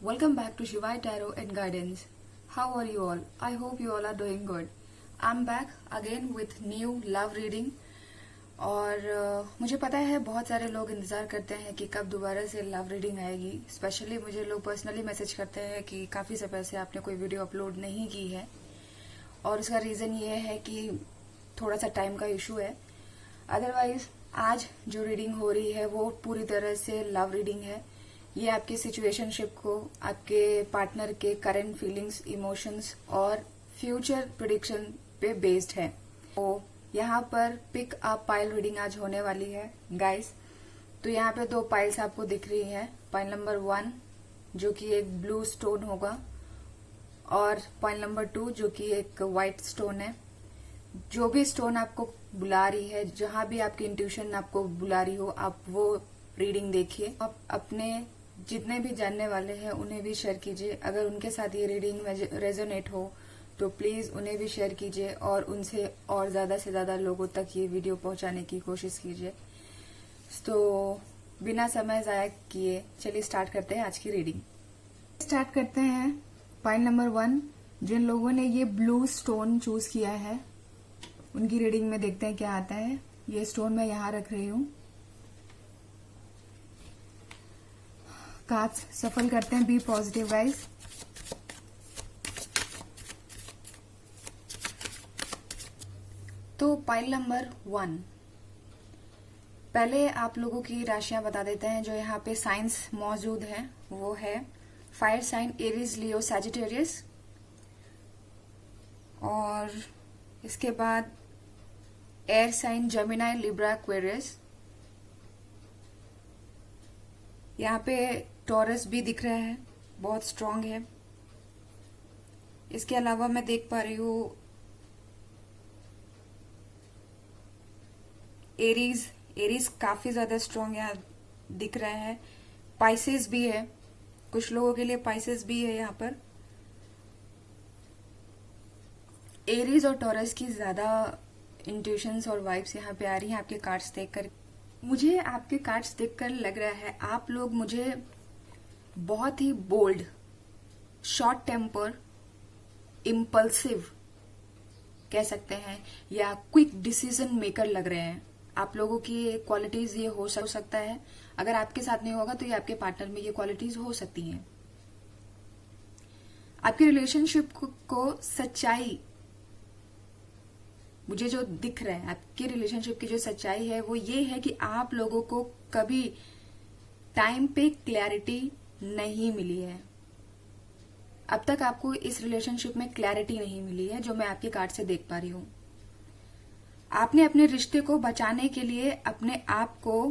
Welcome back to Shivai Tarot and Guidance. How are you all? I hope you all are doing good. I'm back again with new love reading. और मुझे पता है बहुत सारे लोग इंतज़ार करते हैं कि कब दोबारा से लव रीडिंग आएगी। स्पेशली मुझे लोग पर्सनली मैसेज करते हैं कि काफ़ी समय से आपने कोई वीडियो अपलोड नहीं की है, और उसका रीज़न ये है कि थोड़ा सा टाइम का इशू है। अदरवाइज आज जो रीडिंग हो रही है वो पूरी तरह से लव रीडिंग है। ये आपके सिचुएशनशिप को, आपके पार्टनर के करंट फीलिंग्स, इमोशंस और फ्यूचर प्रेडिक्शन पे बेस्ड है। तो यहाँ पर पिक अप पाइल रीडिंग आज होने वाली है गाइस। तो यहाँ पे दो पाइल्स आपको दिख रही है। पाइल नंबर 1 जो कि एक ब्लू स्टोन होगा, और पाइल नंबर 2 जो कि एक व्हाइट स्टोन है। जो भी स्टोन आपको बुला रही है, जहां भी आपकी इंट्यूशन आपको बुला रही हो, आप वो रीडिंग देखिए। आप अपने जितने भी जानने वाले हैं उन्हें भी शेयर कीजिए। अगर उनके साथ ये रीडिंग रेजोनेट हो तो प्लीज उन्हें भी शेयर कीजिए और उनसे और ज्यादा से ज्यादा लोगों तक ये वीडियो पहुंचाने की कोशिश कीजिए। तो बिना समय जाया किए चलिए स्टार्ट करते हैं आज की रीडिंग। स्टार्ट करते हैं पाइल नंबर 1। जिन लोगों ने ये ब्लू स्टोन चूज किया है उनकी रीडिंग में देखते हैं क्या आता है। ये स्टोन मैं यहां रख रही हूं। कार्ड्स सफल करते हैं। Be positive guys. तो पाइल नंबर 1, पहले आप लोगों की राशियां बता देते हैं जो यहाँ पे साइंस मौजूद है। वो है fire sign Aries, Leo, Sagittarius, और इसके बाद air sign Gemini, Libra, Aquarius. यहाँ पे टॉरस भी दिख रहा है, बहुत स्ट्रांग है। इसके अलावा मैं देख पा रही हूँ एरीज काफी ज्यादा स्ट्रांग यहाँ दिख रहा है। पाइसेस भी है, कुछ लोगों के लिए पाइसेस भी है यहाँ पर। एरीज और टॉरस की ज्यादा इंट्यूशंस और वाइब्स यहाँ पे आ रही हैं आपके कार्ड्स देखकर। मुझे आपके कार्ड्स देखकर लग रहा है आप लोग मुझे बहुत ही बोल्ड, शॉर्ट टेम्पर, इम्पल्सिव कह सकते हैं, या क्विक डिसीजन मेकर लग रहे हैं। आप लोगों की क्वालिटीज ये हो सकता है। अगर आपके साथ नहीं होगा तो ये आपके पार्टनर में ये क्वालिटीज हो सकती हैं। आपकी रिलेशनशिप को सच्चाई मुझे जो दिख रहा है, आपकी रिलेशनशिप की जो सच्चाई है वो ये है कि आप लोगों को कभी टाइम पे क्लैरिटी नहीं मिली है। अब तक आपको इस रिलेशनशिप में क्लैरिटी नहीं मिली है, जो मैं आपके कार्ड से देख पा रही हूं। आपने अपने रिश्ते को बचाने के लिए अपने आप को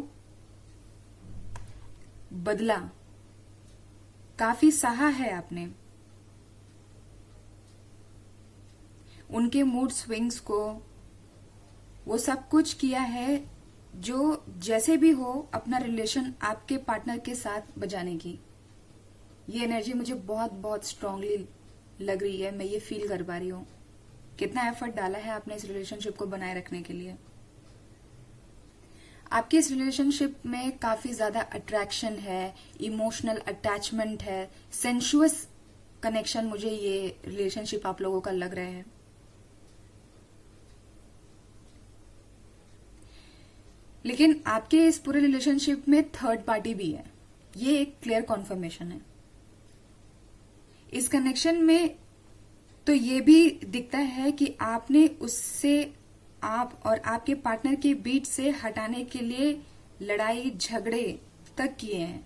बदला, काफी सहा है आपने। उनके मूड स्विंग्स को, वो सब कुछ किया है जो जैसे भी हो अपना रिलेशन आपके पार्टनर के साथ बचाने की। ये एनर्जी मुझे बहुत बहुत स्ट्रांगली लग रही है। मैं ये फील कर पा रही हूँ कितना एफर्ट डाला है आपने इस रिलेशनशिप को बनाए रखने के लिए। आपकी इस रिलेशनशिप में काफी ज्यादा अट्रैक्शन है, इमोशनल अटैचमेंट है, सेंशुअस कनेक्शन मुझे ये रिलेशनशिप आप लोगों का लग रहा है। लेकिन आपके इस पूरे रिलेशनशिप में थर्ड पार्टी भी है, ये एक क्लियर कॉन्फर्मेशन है। इस कनेक्शन में तो ये भी दिखता है कि आपने उससे, आप और आपके पार्टनर के बीच से हटाने के लिए लड़ाई झगड़े तक किए हैं।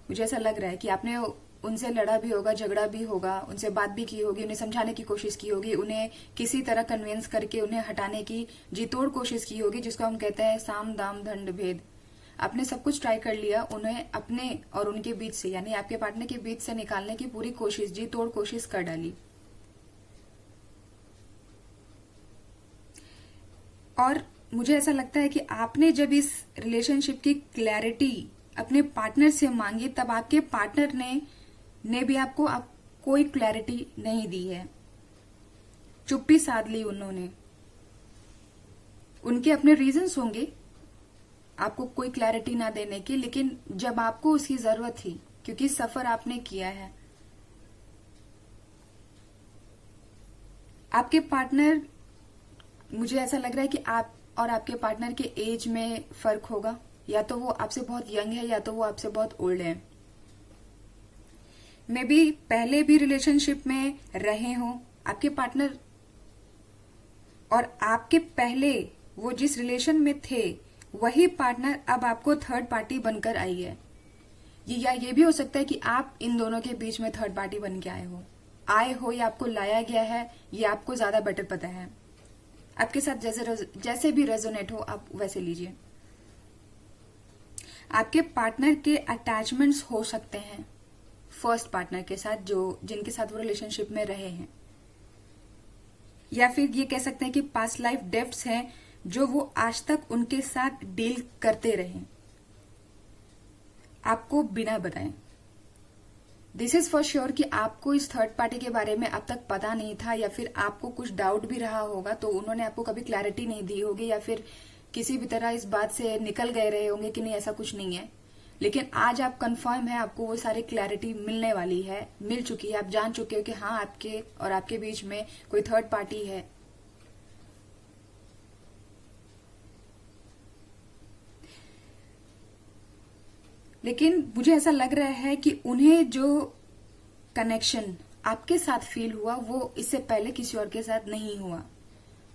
मुझे ऐसा लग रहा है कि आपने उनसे लड़ा भी होगा, झगड़ा भी होगा, उनसे बात भी की होगी, उन्हें समझाने की कोशिश की होगी, उन्हें किसी तरह कन्विंस करके उन्हें हटाने की जी तोड़ कोशिश की होगी, जिसको हम कहते हैं साम दाम दंड भेद। आपने सब कुछ ट्राई कर लिया, उन्हें अपने और उनके बीच से, यानी आपके पार्टनर के बीच से निकालने की पूरी कोशिश, जी तोड़ कोशिश कर डाली। और मुझे ऐसा लगता है कि आपने जब इस रिलेशनशिप की क्लैरिटी अपने पार्टनर से मांगी, तब आपके पार्टनर ने भी आपको कोई क्लैरिटी नहीं दी है। चुप्पी साध ली उन्होंने। उनके अपने रीजंस होंगे आपको कोई क्लैरिटी ना देने की, लेकिन जब आपको उसकी जरूरत थी क्योंकि सफर आपने किया है। आपके पार्टनर, मुझे ऐसा लग रहा है कि आप और आपके पार्टनर के एज में फर्क होगा, या तो वो आपसे बहुत यंग है या तो वो आपसे बहुत ओल्ड है। मे बी पहले भी रिलेशनशिप में रहे हो आपके पार्टनर, और आपके पहले वो जिस रिलेशन में थे वही पार्टनर अब आपको थर्ड पार्टी बनकर आई है। या ये भी हो सकता है कि आप इन दोनों के बीच में थर्ड पार्टी बन के आए हो या आपको लाया गया है, ये आपको ज्यादा बेटर पता है। आपके साथ जैसे भी रेजोनेट हो आप वैसे लीजिए। आपके पार्टनर के अटैचमेंट्स हो सकते हैं फर्स्ट पार्टनर के साथ, जो जिनके साथ वो रिलेशनशिप में रहे हैं, या फिर ये कह सकते हैं कि पास्ट लाइफ डेब्ट्स हैं जो वो आज तक उनके साथ डील करते रहे आपको बिना बताएं। दिस इज फॉर श्योर कि आपको इस थर्ड पार्टी के बारे में अब तक पता नहीं था, या फिर आपको कुछ डाउट भी रहा होगा तो उन्होंने आपको कभी क्लैरिटी नहीं दी होगी, या फिर किसी भी तरह इस बात से निकल गए रहे होंगे कि नहीं ऐसा कुछ नहीं है। लेकिन आज आप कंफर्म है, आपको वो सारी क्लैरिटी मिलने वाली है, मिल चुकी है, आप जान चुके हो कि हाँ आपके और आपके बीच में कोई थर्ड पार्टी है। लेकिन मुझे ऐसा लग रहा है कि उन्हें जो कनेक्शन आपके साथ फील हुआ वो इससे पहले किसी और के साथ नहीं हुआ।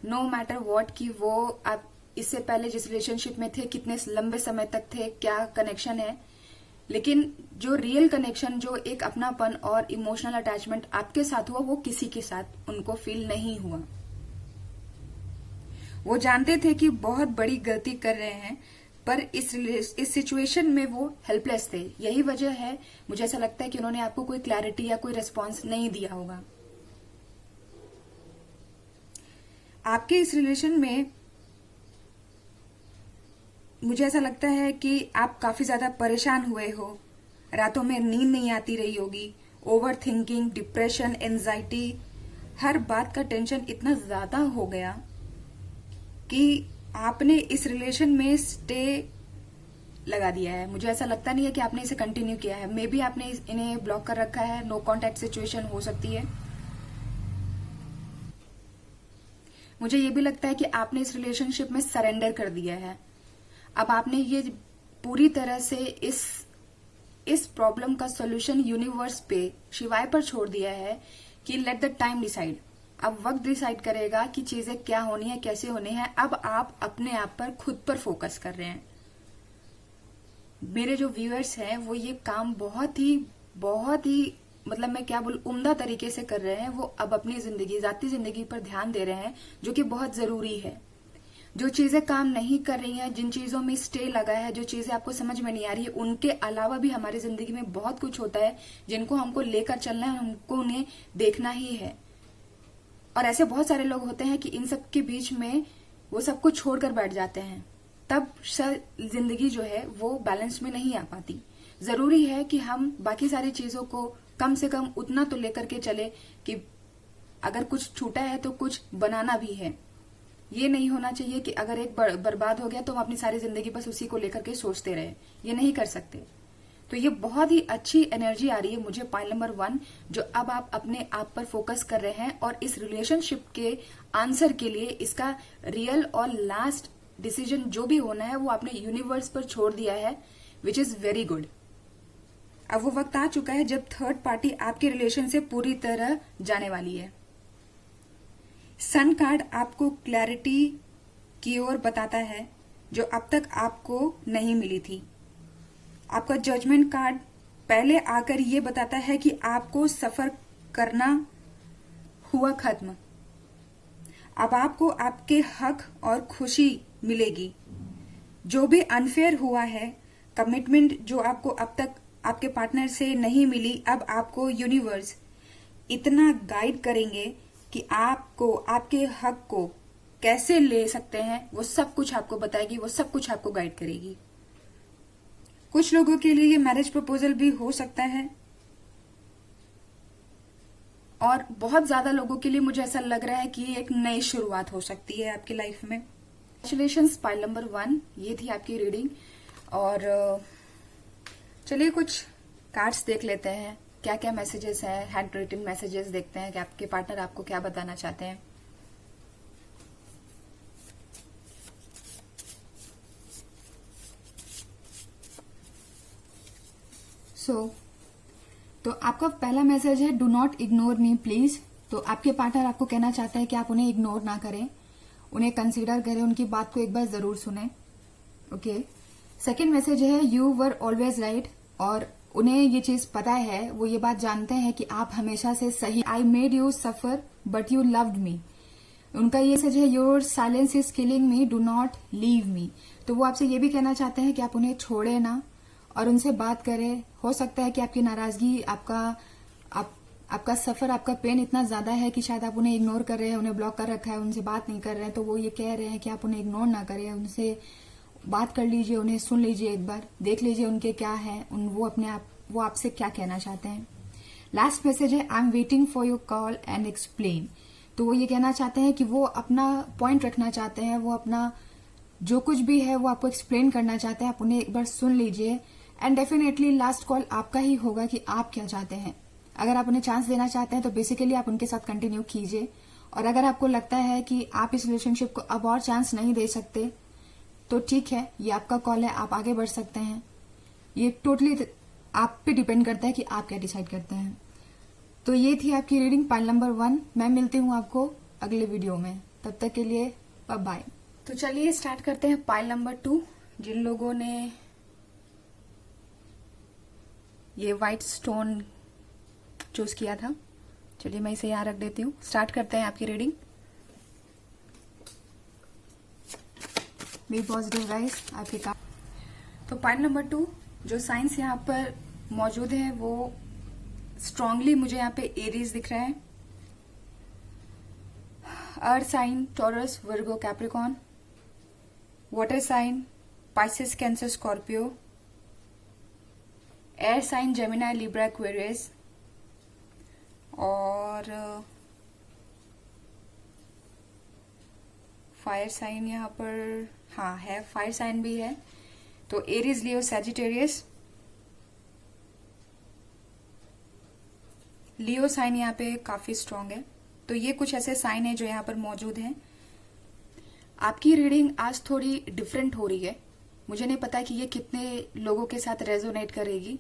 नो मैटर वॉट कि वो आप इससे पहले जिस रिलेशनशिप में थे कितने लंबे समय तक थे, क्या कनेक्शन है, लेकिन जो रियल कनेक्शन, जो एक अपनापन और इमोशनल अटैचमेंट आपके साथ हुआ वो किसी के साथ उनको फील नहीं हुआ। वो जानते थे कि बहुत बड़ी गलती कर रहे हैं, पर इस सिचुएशन में वो हेल्पलेस थे। यही वजह है, मुझे ऐसा लगता है कि उन्होंने आपको कोई क्लैरिटी या कोई रिस्पॉन्स नहीं दिया होगा। आपके इस रिलेशन में मुझे ऐसा लगता है कि आप काफी ज्यादा परेशान हुए हो, रातों में नींद नहीं आती रही होगी, ओवर थिंकिंग, डिप्रेशन, एंजाइटी, हर बात का टेंशन इतना ज्यादा हो गया कि आपने इस रिलेशन में स्टे लगा दिया है। मुझे ऐसा लगता नहीं है कि आपने इसे कंटिन्यू किया है। मे बी आपने इन्हें ब्लॉक कर रखा है, नो कॉन्टैक्ट सिचुएशन हो सकती है। मुझे ये भी लगता है कि आपने इस रिलेशनशिप में सरेंडर कर दिया है। अब आपने ये पूरी तरह से इस प्रॉब्लम का सॉल्यूशन यूनिवर्स पे, शिवाय पर छोड़ दिया है कि लेट द टाइम डिसाइड। अब वक्त डिसाइड करेगा कि चीजें क्या होनी है, कैसे होनी है। अब आप अपने आप पर, खुद पर फोकस कर रहे हैं। मेरे जो व्यूअर्स हैं वो ये काम बहुत ही मतलब मैं क्या बोलूं, उम्दा तरीके से कर रहे हैं। वो अब अपनी जिंदगी, जाती जिंदगी पर ध्यान दे रहे हैं, जो कि बहुत जरूरी है। जो चीजें काम नहीं कर रही हैं, जिन चीजों में स्टे लगा है, जो चीजें आपको समझ में नहीं आ रही है, उनके अलावा भी हमारी जिंदगी में बहुत कुछ होता है जिनको हमको लेकर चलना है, हमको उन्हें देखना ही है। और ऐसे बहुत सारे लोग होते हैं कि इन सब के बीच में वो सब कुछ छोड़कर बैठ जाते हैं, तब जिंदगी जो है वो बैलेंस में नहीं आ पाती। जरूरी है कि हम बाकी सारी चीजों को कम से कम उतना तो लेकर के चले कि अगर कुछ छूटा है तो कुछ बनाना भी है। ये नहीं होना चाहिए कि अगर एक बर्बाद हो गया तो हम अपनी सारी जिंदगी बस उसी को लेकर के सोचते रहे। ये नहीं कर सकते। तो ये बहुत ही अच्छी एनर्जी आ रही है मुझे, पॉइंट नंबर 1, जो अब आप अपने आप पर फोकस कर रहे हैं और इस रिलेशनशिप के आंसर के लिए इसका रियल और लास्ट डिसीजन जो भी होना है वो आपने यूनिवर्स पर छोड़ दिया है, विच इज वेरी गुड। अब वो वक्त आ चुका है जब थर्ड पार्टी आपके रिलेशन से पूरी तरह जाने वाली है। सन कार्ड आपको क्लैरिटी की ओर बताता है जो अब तक आपको नहीं मिली थी। आपका जजमेंट कार्ड पहले आकर ये बताता है कि आपको सफर करना हुआ खत्म। अब आपको आपके हक और खुशी मिलेगी। जो भी अनफेयर हुआ है, कमिटमेंट जो आपको अब तक आपके पार्टनर से नहीं मिली, अब आपको यूनिवर्स इतना गाइड करेंगे कि आपको आपके हक को कैसे ले सकते हैं, वो सब कुछ आपको बताएगी, वो सब कुछ आपको गाइड करेगी। कुछ लोगों के लिए ये मैरिज प्रपोजल भी हो सकता है और बहुत ज्यादा लोगों के लिए मुझे ऐसा लग रहा है कि एक नई शुरुआत हो सकती है आपकी लाइफ में। कॉन्ग्रेचुलेशंस, पाइल नंबर 1, ये थी आपकी रीडिंग। और चलिए कुछ कार्ड्स देख लेते हैं, क्या क्या मैसेजेस हैं, हैंड रिटन मैसेजेस देखते हैं कि आपके पार्टनर आपको क्या बताना चाहते हैं। तो आपका पहला मैसेज है, do not ignore me please. तो आपके पार्टनर आपको कहना चाहते हैं कि आप उन्हें इग्नोर ना करें, उन्हें कंसीडर करें, उनकी बात को एक बार जरूर सुने। ओके। सेकेंड मैसेज है, यू वर ऑलवेज राइट। और उन्हें ये चीज पता है, वो ये बात जानते हैं कि आप हमेशा से सही। I made you suffer but you loved me. उनका ये मैसेज है, your silence is killing me, do not leave me. तो वो आपसे ये भी कहना चाहते हैं कि आप उन्हें छोड़े ना और उनसे बात करें। हो सकता है कि आपकी नाराजगी, आपका सफर, आपका पेन इतना ज्यादा है कि शायद आप उन्हें इग्नोर कर रहे हैं, उन्हें ब्लॉक कर रखा है, उनसे बात नहीं कर रहे हैं। तो वो ये कह रहे हैं कि आप उन्हें इग्नोर ना करें, उनसे बात कर लीजिए, उन्हें सुन लीजिए, एक बार देख लीजिए उनके क्या है, वो आपसे क्या कहना चाहते हैं। लास्ट मैसेज है, I am waiting for your call and explain. तो वो ये कहना चाहते हैं कि वो अपना पॉइंट रखना चाहते हैं, वो अपना जो कुछ भी है वो आपको एक्सप्लेन करना चाहते हैं, आप उन्हें एक बार सुन लीजिए। एंड डेफिनेटली लास्ट कॉल आपका ही होगा कि आप क्या चाहते हैं। अगर आप उन्हें चांस देना चाहते हैं तो बेसिकली आप उनके साथ कंटिन्यू कीजिए, और अगर आपको लगता है कि आप इस रिलेशनशिप को अब और चांस नहीं दे सकते तो ठीक है, ये आपका कॉल है, आप आगे बढ़ सकते हैं। ये टोटली आप पे डिपेंड करता है कि आप क्या डिसाइड करते हैं। तो ये थी आपकी रीडिंग पाइल नंबर 1। मैं मिलती हूँ आपको अगले वीडियो में, तब तक के लिए बाय बाय। तो चलिए स्टार्ट करते हैं पाइल नंबर 2। जिन लोगों ने ये व्हाइट स्टोन चूज किया था, चलिए मैं इसे यहां रख देती हूँ। स्टार्ट करते हैं आपकी रीडिंग। बी पॉजिटिव गाइस, आपके काम। तो पॉइंट नंबर 2, जो साइंस यहाँ पर मौजूद है वो स्ट्रांगली मुझे यहाँ पे एरीज दिख रहा है, earth sign Taurus Virgo Capricorn, water sign Pisces Cancer Scorpio, air sign Gemini Libra Aquarius, और फायर साइन यहाँ पर हाँ है, फायर साइन भी है। तो Aries, Leo, Sagittarius, Leo sign यहाँ पे काफी स्ट्रांग है। तो ये कुछ ऐसे साइन है जो यहाँ पर मौजूद हैं। आपकी रीडिंग आज थोड़ी डिफरेंट हो रही है, मुझे नहीं पता कि ये कितने लोगों के साथ रेजोनेट करेगी,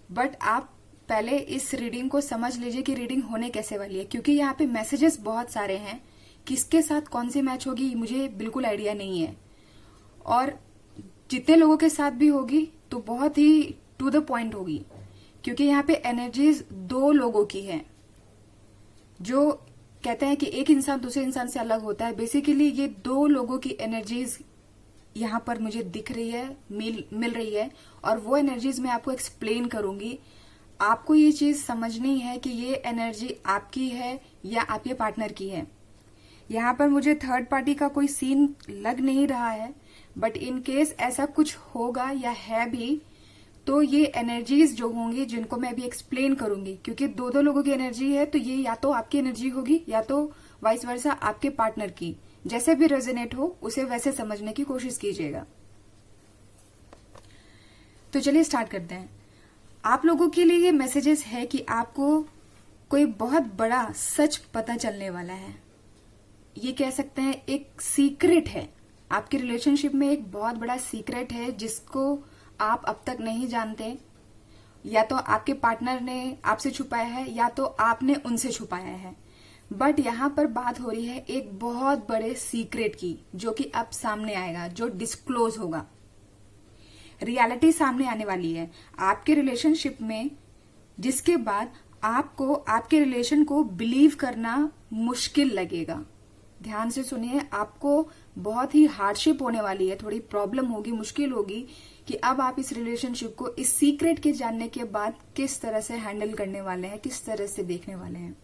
बट आप पहले इस रीडिंग को समझ लीजिए कि रीडिंग होने कैसे वाली है, क्योंकि यहाँ पे मैसेजेस बहुत सारे हैं। किसके साथ कौन सी मैच होगी मुझे बिल्कुल आइडिया नहीं है, और जितने लोगों के साथ भी होगी तो बहुत ही टू द पॉइंट होगी, क्योंकि यहाँ पे एनर्जीज 2 लोगों की है। जो कहते हैं कि एक इंसान दूसरे इंसान से अलग होता है, बेसिकली ये 2 लोगों की एनर्जीज यहाँ पर मुझे दिख रही है, मिल रही है, और वो एनर्जीज मैं आपको एक्सप्लेन करूंगी। आपको ये चीज समझनी है कि ये एनर्जी आपकी है या आपके पार्टनर की है। यहाँ पर मुझे थर्ड पार्टी का कोई सीन लग नहीं रहा है, बट इन केस ऐसा कुछ होगा या है भी, तो ये एनर्जीज जो होंगी जिनको मैं अभी एक्सप्लेन करूंगी, क्योंकि 2 लोगों की एनर्जी है, तो ये या तो आपकी एनर्जी होगी या तो वाइस वर्सा आपके पार्टनर की। जैसे भी रेजोनेट हो उसे वैसे समझने की कोशिश कीजिएगा। तो चलिए स्टार्ट करते हैं। आप लोगों के लिए ये मैसेजेस है कि आपको कोई बहुत बड़ा सच पता चलने वाला है। ये कह सकते हैं एक सीक्रेट है, आपके रिलेशनशिप में एक बहुत बड़ा सीक्रेट है जिसको आप अब तक नहीं जानते। या तो आपके पार्टनर ने आपसे छुपाया है या तो आपने उनसे छुपाया है, बट यहाँ पर बात हो रही है एक बहुत बड़े सीक्रेट की, जो कि अब सामने आएगा, जो डिस्क्लोज होगा। रियलिटी सामने आने वाली है आपके रिलेशनशिप में, जिसके बाद आपको आपके रिलेशन को बिलीव करना मुश्किल लगेगा। ध्यान से सुनिए, आपको बहुत ही हार्डशिप होने वाली है, थोड़ी प्रॉब्लम होगी, मुश्किल होगी कि अब आप इस रिलेशनशिप को इस सीक्रेट के जानने के बाद किस तरह से हैंडल करने वाले हैं, किस तरह से देखने वाले हैं।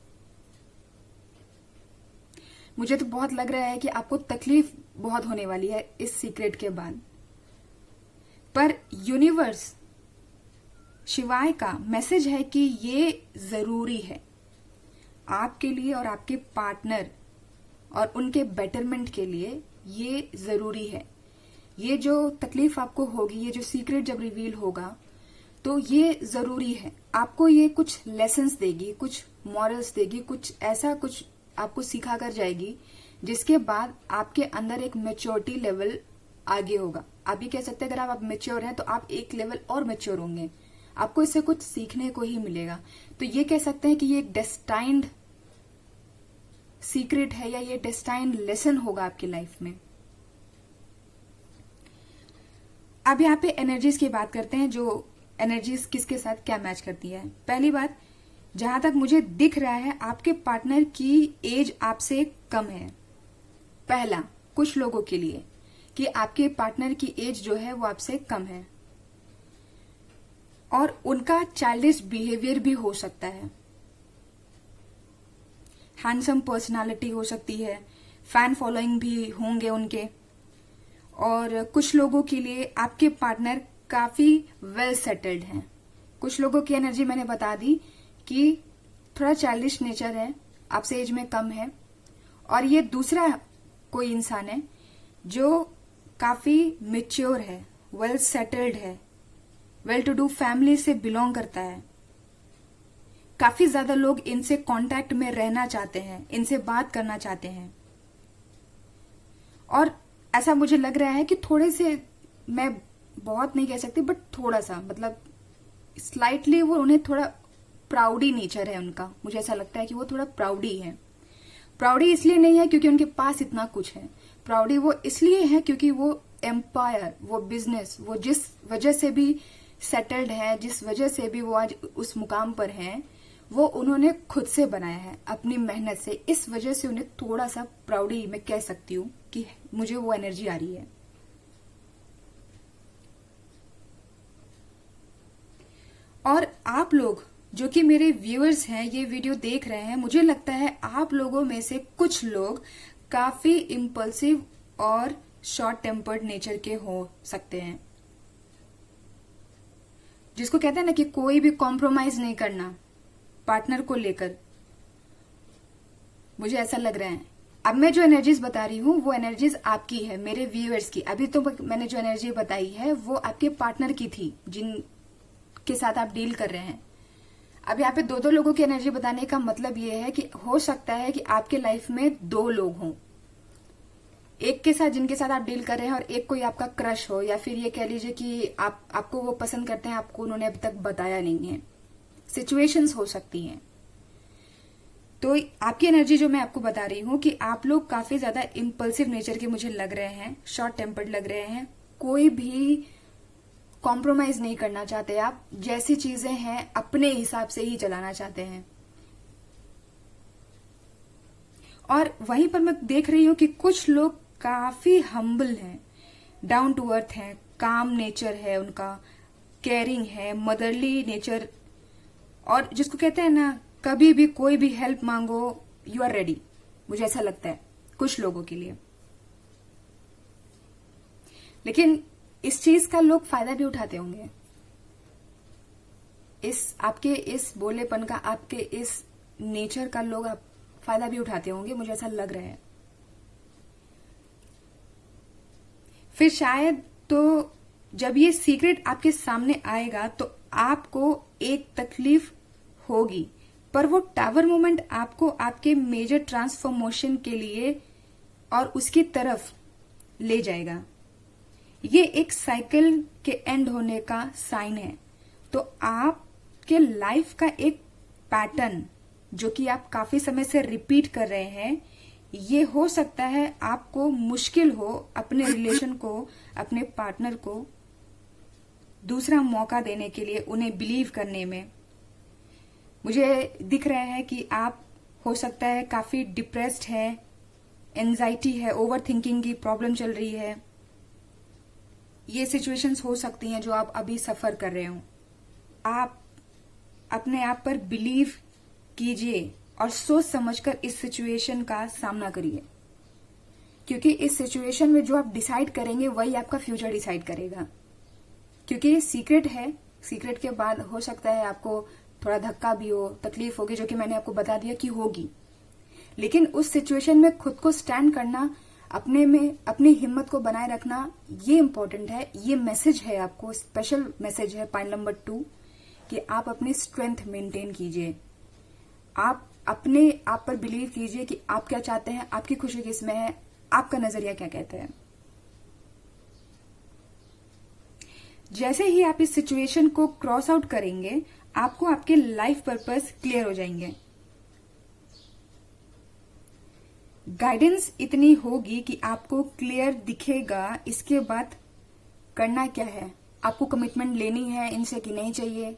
मुझे तो बहुत लग रहा है कि आपको तकलीफ बहुत होने वाली है इस सीक्रेट के बाद, पर यूनिवर्स शिवाय का मैसेज है कि ये जरूरी है आपके लिए और आपके पार्टनर और उनके बेटरमेंट के लिए। ये जरूरी है। ये जो तकलीफ आपको होगी, ये जो सीक्रेट जब रिवील होगा, तो ये जरूरी है, आपको ये कुछ लेसन्स देगी, कुछ मॉरल्स देगी, कुछ ऐसा कुछ आपको सिखा कर जाएगी जिसके बाद आपके अंदर एक मेच्योरिटी लेवल आगे होगा। आप ये कह सकते हैं अगर आप मेच्योर हैं तो आप एक लेवल और मेच्योर होंगे, आपको इससे कुछ सीखने को ही मिलेगा। तो ये कह सकते हैं कि ये एक डेस्टाइन्ड सीक्रेट है या ये डेस्टाइन्ड लेसन होगा आपकी लाइफ में। अब यहाँ पे एनर्जीज की बात करते हैं, जो एनर्जीज किसके साथ क्या मैच करती है। पहली बात, जहां तक मुझे दिख रहा है आपके पार्टनर की एज आपसे कम है। पहला, कुछ लोगों के लिए कि आपके पार्टनर की एज जो है वो आपसे कम है और उनका चाइल्डिश बिहेवियर भी हो सकता है। हैंडसम पर्सनालिटी हो सकती है, फैन फॉलोइंग भी होंगे उनके। और कुछ लोगों के लिए आपके पार्टनर काफी वेल सेटल्ड हैं। कुछ लोगों की एनर्जी मैंने बता दी कि थोड़ा चाइल्डिश नेचर है, आपसे एज में कम है। और ये दूसरा कोई इंसान है जो काफी मेच्योर है, वेल सेटल्ड है, वेल टू डू फैमिली से बिलोंग करता है। काफी ज्यादा लोग इनसे कांटेक्ट में रहना चाहते हैं, इनसे बात करना चाहते हैं। और ऐसा मुझे लग रहा है कि थोड़े से, मैं बहुत नहीं कह सकती बट थोड़ा सा, मतलब स्लाइटली वो, उन्हें थोड़ा प्राउडी नेचर है उनका। मुझे ऐसा लगता है कि वो थोड़ा प्राउडी है। प्राउडी इसलिए नहीं है क्योंकि उनके पास इतना कुछ है, प्राउडी वो इसलिए है क्योंकि वो एम्पायर, वो बिजनेस, वो जिस वजह से भी सेटल्ड है, जिस वजह से भी वो आज उस मुकाम पर हैं, वो उन्होंने खुद से बनाया है अपनी मेहनत से। इस वजह से उन्हें थोड़ा सा प्राउडी मैं कह सकती हूँ कि मुझे वो एनर्जी आ रही है। और आप लोग जो कि मेरे व्यूअर्स हैं, ये वीडियो देख रहे हैं, मुझे लगता है आप लोगों में से कुछ लोग काफी इम्पल्सिव और शॉर्ट टेम्पर्ड नेचर के हो सकते हैं, जिसको कहते हैं ना कि कोई भी कॉम्प्रोमाइज नहीं करना पार्टनर को लेकर। मुझे ऐसा लग रहा है। अब मैं जो एनर्जीज बता रही हूँ वो एनर्जीज आपकी है, मेरे व्यूअर्स की। अभी तो मैंने जो एनर्जी बताई है वो आपके पार्टनर की थी, जिनके साथ आप डील कर रहे हैं। अब यहाँ पे दो दो लोगों की एनर्जी बताने का मतलब ये है कि हो सकता है कि आपके लाइफ में दो लोग हों, एक के साथ जिनके साथ आप डील कर रहे हैं और एक कोई आपका क्रश हो, या फिर ये कह लीजिए कि आपको वो पसंद करते हैं, आपको उन्होंने अभी तक बताया नहीं है। सिचुएशंस हो सकती हैं। तो आपकी एनर्जी जो मैं आपको बता रही हूं कि आप लोग काफी ज्यादा इम्पल्सिव नेचर के मुझे लग रहे हैं, शॉर्ट टेम्पर्ड लग रहे हैं, कोई भी कॉम्प्रोमाइज नहीं करना चाहते। आप जैसी चीजें हैं अपने हिसाब से ही चलाना चाहते हैं। और वहीं पर मैं देख रही हूं कि कुछ लोग काफी हम्बल हैं, डाउन टू अर्थ हैं, काम नेचर है उनका, केयरिंग है, मदरली नेचर। और जिसको कहते हैं ना, कभी भी कोई भी हेल्प मांगो यू आर रेडी। मुझे ऐसा लगता है कुछ लोगों के लिए। लेकिन इस चीज का लोग फायदा भी उठाते होंगे, इस आपके इस बोलेपन का, आपके इस नेचर का लोग फायदा भी उठाते होंगे, मुझे ऐसा लग रहा है। फिर शायद तो जब ये सीक्रेट आपके सामने आएगा तो आपको एक तकलीफ होगी, पर वो टावर मोमेंट आपको आपके मेजर ट्रांसफॉर्मेशन के लिए और उसकी तरफ ले जाएगा। ये एक साइकिल के एंड होने का साइन है। तो आपके लाइफ का एक पैटर्न जो कि आप काफी समय से रिपीट कर रहे हैं, ये हो सकता है आपको मुश्किल हो अपने रिलेशन को, अपने पार्टनर को दूसरा मौका देने के लिए, उन्हें बिलीव करने में। मुझे दिख रहा है कि आप हो सकता है काफी डिप्रेस्ड है, एंजाइटी है, ओवर थिंकिंग की प्रॉब्लम चल रही है। ये सिचुएशंस हो सकती हैं जो आप अभी सफर कर रहे हो। आप अपने आप पर बिलीव कीजिए और सोच समझकर इस सिचुएशन का सामना करिए, क्योंकि इस सिचुएशन में जो आप डिसाइड करेंगे वही आपका फ्यूचर डिसाइड करेगा। क्योंकि ये सीक्रेट है, सीक्रेट के बाद हो सकता है आपको थोड़ा धक्का भी हो, तकलीफ होगी, जो कि मैंने आपको बता दिया कि होगी। लेकिन उस सिचुएशन में खुद को स्टैंड करना, अपने में अपनी हिम्मत को बनाए रखना ये इम्पोर्टेंट है। ये मैसेज है आपको, स्पेशल मैसेज है पॉइंट नंबर 2 कि आप अपनी स्ट्रेंथ मेंटेन कीजिए। आप अपने आप पर बिलीव कीजिए कि आप क्या चाहते हैं, आपकी खुशी किसमें है, आपका नजरिया क्या कहता है। जैसे ही आप इस सिचुएशन को क्रॉस आउट करेंगे, आपको आपके लाइफ पर्पस क्लियर हो जाएंगे। गाइडेंस इतनी होगी कि आपको क्लियर दिखेगा इसके बाद करना क्या है। आपको कमिटमेंट लेनी है इनसे कि नहीं चाहिए,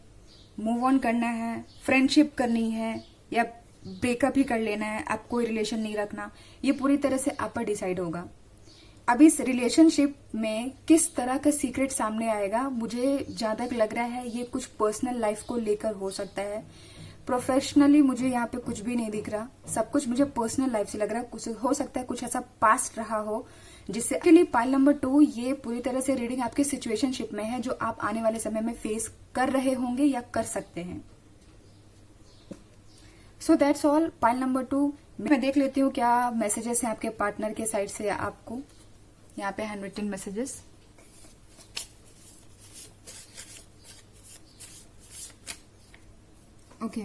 मूव ऑन करना है, फ्रेंडशिप करनी है या ब्रेकअप ही कर लेना है, आप कोई रिलेशन नहीं रखना, ये पूरी तरह से आप पर डिसाइड होगा। अब इस रिलेशनशिप में किस तरह का सीक्रेट सामने आएगा, मुझे जहां तक लग रहा है ये कुछ पर्सनल लाइफ को लेकर हो सकता है। प्रोफेशनली मुझे यहाँ पे कुछ भी नहीं दिख रहा, सब कुछ मुझे पर्सनल लाइफ से लग रहा है। कुछ हो सकता है कुछ ऐसा पास्ट रहा हो जिससे के लिए पाइल नंबर 2 ये पूरी तरह से रीडिंग आपके सिचुएशनशिप में है जो आप आने वाले समय में फेस कर रहे होंगे या कर सकते हैं। So that's all pile number 2। मैं देख लेती हूँ क्या मैसेजेस हैं आपके पार्टनर के साइड से आपको। यहाँ पे handwritten messages. Okay,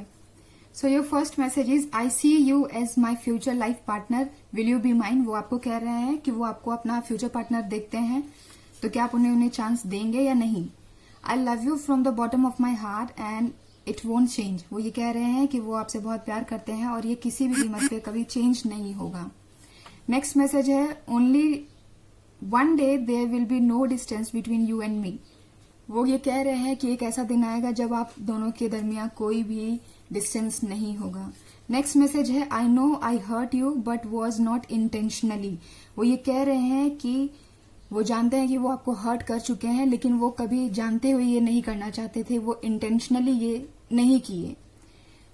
so your first message is I see you as my future life partner, will you be mine. वो आपको कह रहे हैं कि वो आपको अपना फ्यूचर पार्टनर देखते हैं, तो क्या आप उन्हें चांस देंगे या नहीं। I love you from the bottom of my heart and it won't change. वो ये कह रहे हैं कि वो आपसे बहुत प्यार करते हैं और ये किसी भी कीमत पे कभी चेंज नहीं होगा। नेक्स्ट मैसेज है only one day there will be no distance between you and me. वो ये कह रहे हैं कि एक ऐसा दिन आएगा जब आप दोनों के दरमियान कोई भी डिस्टेंस नहीं होगा। नेक्स्ट मैसेज है I know I hurt you but was not intentionally. वो ये कह रहे हैं कि वो जानते हैं कि वो आपको हर्ट कर चुके हैं, लेकिन वो कभी जानते हुए ये नहीं करना चाहते थे, वो इंटेंशनली ये नहीं किए।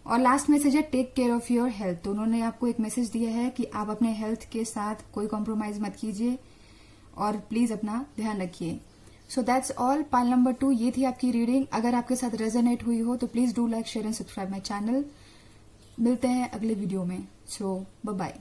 और लास्ट मैसेज है take care of your health. तो उन्होंने आपको एक मैसेज दिया है कि आप अपने हेल्थ के साथ कोई कॉम्प्रोमाइज मत कीजिए और प्लीज अपना ध्यान रखिए। So that's all pile number 2। ये थी आपकी रीडिंग। अगर आपके साथ रेजोनेट हुई हो तो please do like share and subscribe my channel. मिलते हैं अगले वीडियो में। सो बाय बाय।